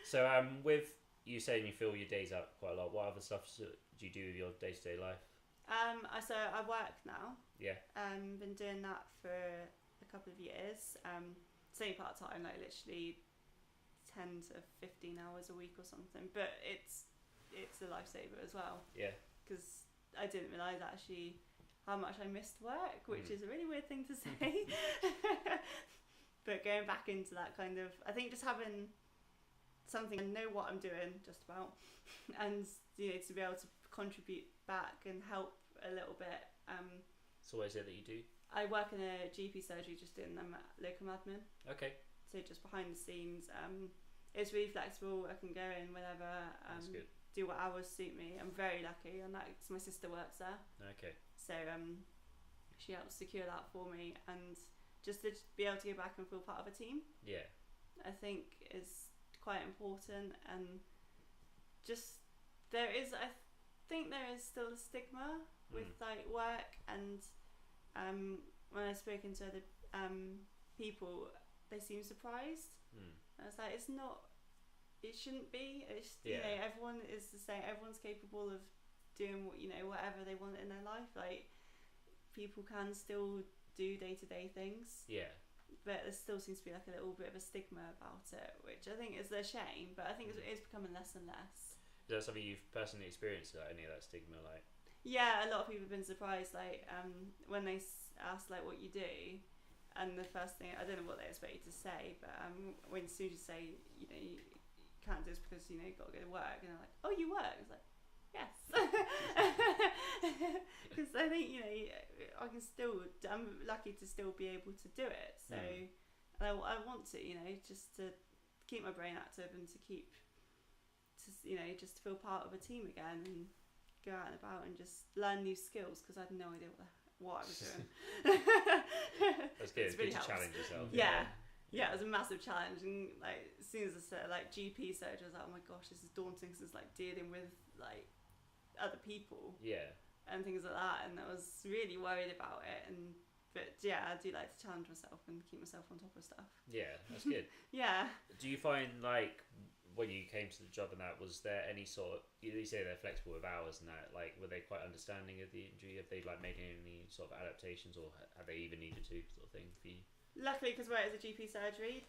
So with you saying you fill your days out quite a lot, what other stuff do you do with your day-to-day life? So I work now. Yeah. Been doing that for a couple of years. It's only part time, like literally 10 to 15 hours a week or something. But it's a lifesaver as well. Yeah. Because I didn't realise actually how much I missed work, which is a really weird thing to say. But going back into that kind of, I think just having something, I know what I'm doing just about, and to be able to contribute back and help a little bit. So what is it that you do? I work in a GP surgery, just doing them locum admin. Okay. So just behind the scenes. It's really flexible. I can go in whenever. That's good. Do what hours suit me. I'm very lucky on that because my sister works there. Okay. So she helps secure that for me, and just to be able to go back and feel part of a team. Yeah. I think is quite important, and just I think there is still a stigma with like work, and when I've spoken to other people, they seem surprised. I was like, it's not, it shouldn't be. It's everyone is the same. Everyone's capable of doing whatever they want in their life. Like people can still do day-to-day things. Yeah. But there still seems to be like a little bit of a stigma about it, which I think is a shame. But I think it's becoming less and less. Is that something you've personally experienced? Like any of that stigma, like? Yeah, a lot of people have been surprised. Like when they ask like what you do, and the first thing, I don't know what they expect you to say, but when as soon as you say you can't do this because you've got to go to work, and they're like, oh, you work? It's like, yes. Because I think I can still, I'm lucky to still be able to do it, so I want to just to keep my brain active and to keep just to feel part of a team again and go out and about and just learn new skills, because I had no idea what I was doing. That's good. It's good to challenge yourself. Yeah, it was a massive challenge, and like as soon as I said like GP surgery, I was like, oh my gosh, this is daunting, because it's like dealing with like other people, and things like that, and I was really worried about it. But yeah, I do like to challenge myself and keep myself on top of stuff. Yeah, that's good. Yeah. Do you find like when you came to the job and that, was there any sort of, you say they're flexible with hours and that, like were they quite understanding of the injury? Have they like made any sort of adaptations, or have they even needed to, sort of thing for you? Luckily, because we're at a GP surgery,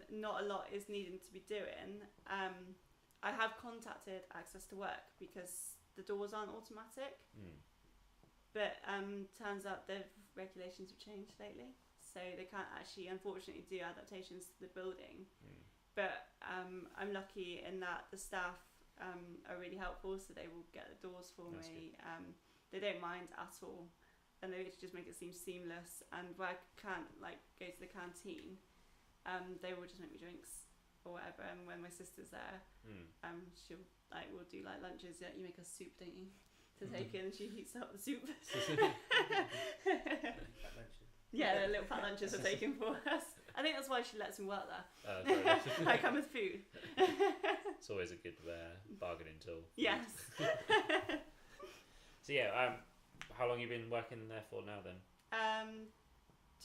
not a lot is needed to be doing. I have contacted Access to Work because the doors aren't automatic. But turns out the regulations have changed lately, so they can't actually, unfortunately, do adaptations to the building. But I'm lucky in that the staff are really helpful, so they will get the doors for me. They don't mind at all, and they just make it seem seamless. And where I can't like go to the canteen, they will just make me drinks or whatever. And when my sister's there, she'll we'll do like lunches. Yeah, you make us soup, don't you? To take in, and she heats up the soup. Yeah, the little fat lunches are taken for us. I think that's why she lets me work there. I come with food. It's always a good bargaining tool. Yes. So yeah, how long have you been working there for now then?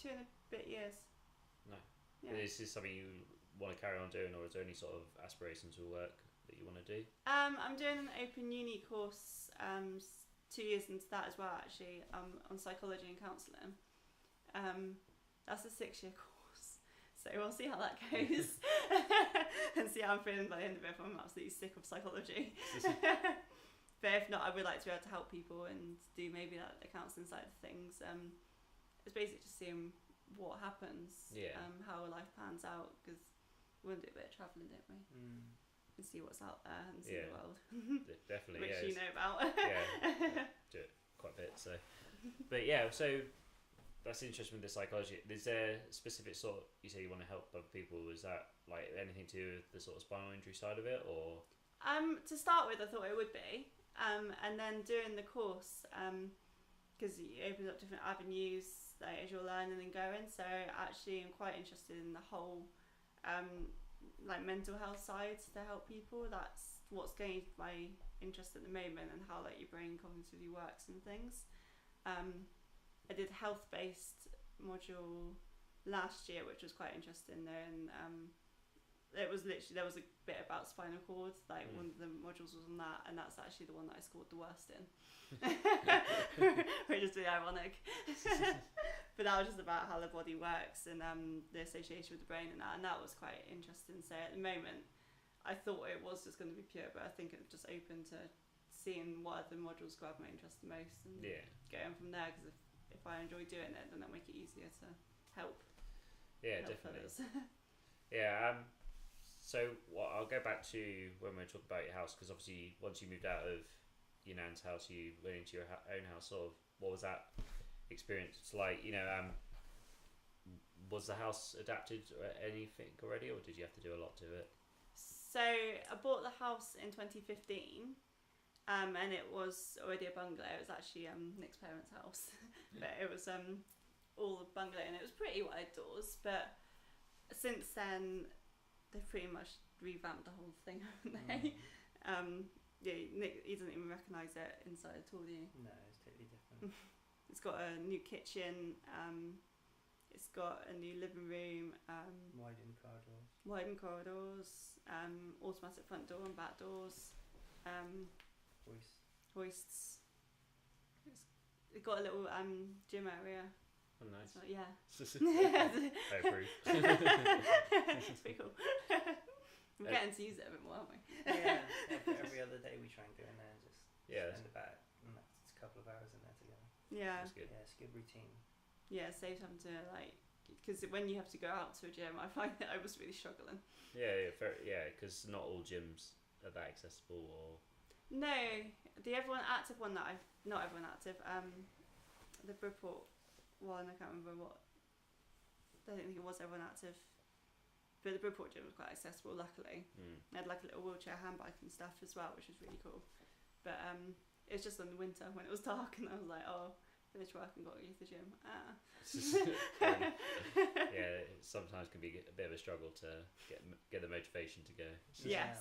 2 and a bit years. No. Yeah. Is this something you want to carry on doing, or is there any sort of aspirations or work that you want to do? I'm doing an open uni course 2 years into that as well, actually, on psychology and counselling. That's a 6-year course, so we'll see how that goes and see how I'm feeling by the end of it, if I'm absolutely sick of psychology. But if not, I would like to be able to help people and do maybe like the counselling side of things. It's basically just seeing what happens, how life pans out, because we want to do a bit of travelling, don't we? And see what's out there and see the world. Definitely, which you know about. Yeah, do it quite a bit. So, but yeah, so that's interesting with the psychology. Is there a specific sort? You say you want to help other people. Is that like anything to do with the sort of spinal injury side of it, or? To start with, I thought it would be, and then doing the course, because it opens up different avenues like as you're learning and going. So actually, I'm quite interested in the whole, like mental health side to help people. That's what's gained my interest at the moment, and how like your brain cognitively works and things. I did a health-based module last year, which was quite interesting, and it was literally, there was a bit about spinal cord, like one of the modules was on that, and that's actually the one that I scored the worst in. Which is really ironic. But that was just about how the body works and the association with the brain and that was quite interesting. So at the moment I thought it was just going to be pure, but I think it's just open to seeing what other modules grab my interest the most and going from there, because if I enjoy doing it, then that'll make it easier to help definitely others. So I'll go back to when we were talking about your house, because obviously once you moved out of your nan's house, you went into your own house. Sort of, what was that experience like? Was the house adapted or anything already, or did you have to do a lot to it? So I bought the house in 2015, and it was already a bungalow. It was actually Nick's parents' house, but it was all a bungalow, and it was pretty wide doors. But since then, they've pretty much revamped the whole thing, haven't they? Nick, he doesn't even recognise it inside at all, do you? No, it's totally different. It's got a new kitchen. It's got a new living room. Widened corridors. Automatic front door and back doors. Hoists. It's got a little gym area. Oh, nice. So, yeah. Very proof. It's pretty cool. We're getting to use it a bit more, aren't we? Yeah, every other day we try and go in there and just spend about a couple of hours in there together. Yeah. That's good. Yeah, it's a good routine. Yeah, it saves having to because when you have to go out to a gym, I find that I was really struggling. Because not all gyms are that accessible, or no, the everyone active one that not everyone active, the Bridport one, I can't remember what. I don't think it was everyone active, but the Bridport gym was quite accessible. Luckily, they had like a little wheelchair handbike and stuff as well, which was really cool. But it was just in the winter when it was dark, and I was like, oh, finish work and got to use the gym. It sometimes can be a bit of a struggle to get the motivation to go. Yes.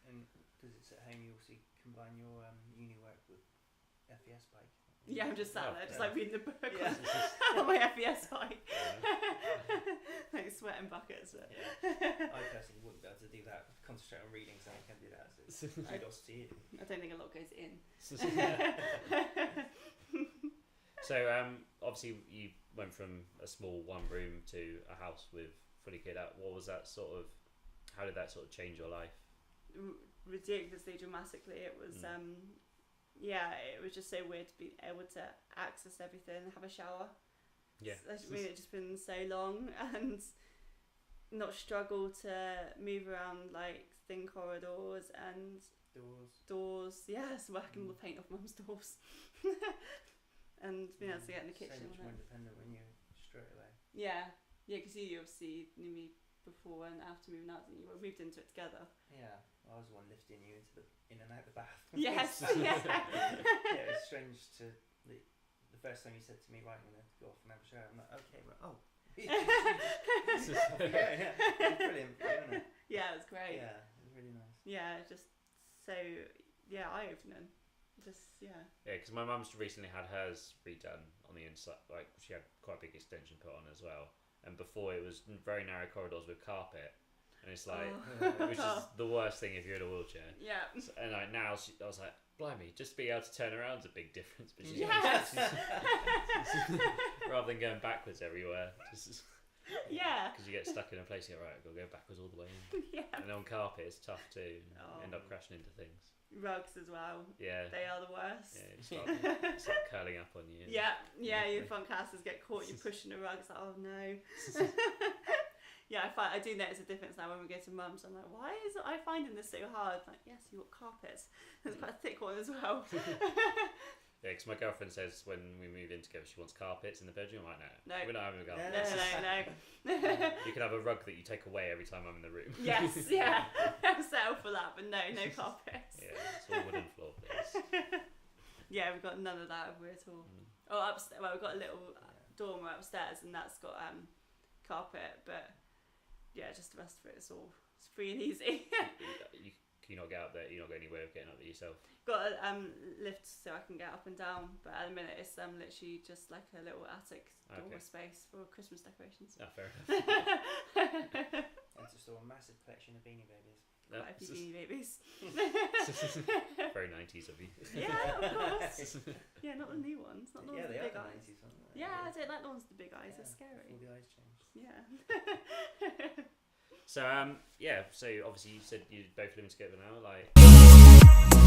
And because it's at home, you also combine your uni work with FES bike. Yeah, I'm just sat there, just like reading the book Yeah. on my FES bike. Like sweating buckets. But. I personally wouldn't be able to do that. Concentrate on reading, so I can do that. So it's kudos to you. I don't think a lot goes in. So obviously you went from a small one room to a house with fully kitted out. What was that sort of? How did that sort of change your life? Ridiculously dramatically. It was it was just so weird to be able to access everything, have a shower. Yeah. I mean, it's just been so long, and not struggle to move around like thin corridors and doors. Yes, working the paint off mum's doors. And being able to get in the kitchen. So much more independent when you're straight away. Yeah, because you obviously knew me before and after moving out, and you moved into it together. Yeah, I was the one lifting you in and out the bath. Yes, yeah. It was strange to the first time you said to me, right, I'm going to go off and have a shower. I'm like, okay, well, oh. yeah, brilliant, wasn't it? Yeah, it was great. Yeah, it was really nice. Yeah, just so eye-opening. Yeah, because my mum's recently had hers redone on the inside. Like, she had quite a big extension put on as well, and before it was very narrow corridors with carpet, and it's like which is the worst thing if you're in a wheelchair. Yeah. So, and like now I was like, blimey, just being able to turn around is a big difference. But she's rather than going backwards everywhere, just because you get stuck in a place, you're right, I've got to go backwards all the way in. Yeah. And on carpet it's tough too. End up crashing into things. Rugs as well. Yeah. They are the worst. Yeah, you start curling up on you. Yeah, your front casters get caught, you're pushing the rug, it's like, oh no. Yeah, I do notice a difference now when we go to mum's. I'm like, why is I finding this so hard? Like, yes, you've got carpets. There's quite a thick one as well. Yeah, because my girlfriend says when we move in together, she wants carpets in the bedroom. I'm like, no, we're not having a carpet. No. You can have a rug that you take away every time I'm in the room. Yes, yeah. I'm settled for that, but no carpets. Yeah, it's all wooden floor, please. Yeah, we've got none of that over here at all. Oh, upstairs. Well, we've got a little dormer upstairs, and that's got carpet, but yeah, just the rest of it's free and easy. Can you not get up there? You're not got any way of getting up there yourself? Got a lift so I can get up and down, but at the minute it's literally just like a little attic dormer space for Christmas decorations. Fair enough. And to store a massive collection of Beanie Babies. Yep. Quite a few Beanie Babies. Very 90s of you. Yeah, of course. Yeah, not the new ones. Not the ones with they the big are eyes. 90s, aren't they? Yeah, I don't like the ones with the big eyes. Yeah, They're scary. Before the eyes changed. Yeah. So, so obviously you said you're both living together now, like...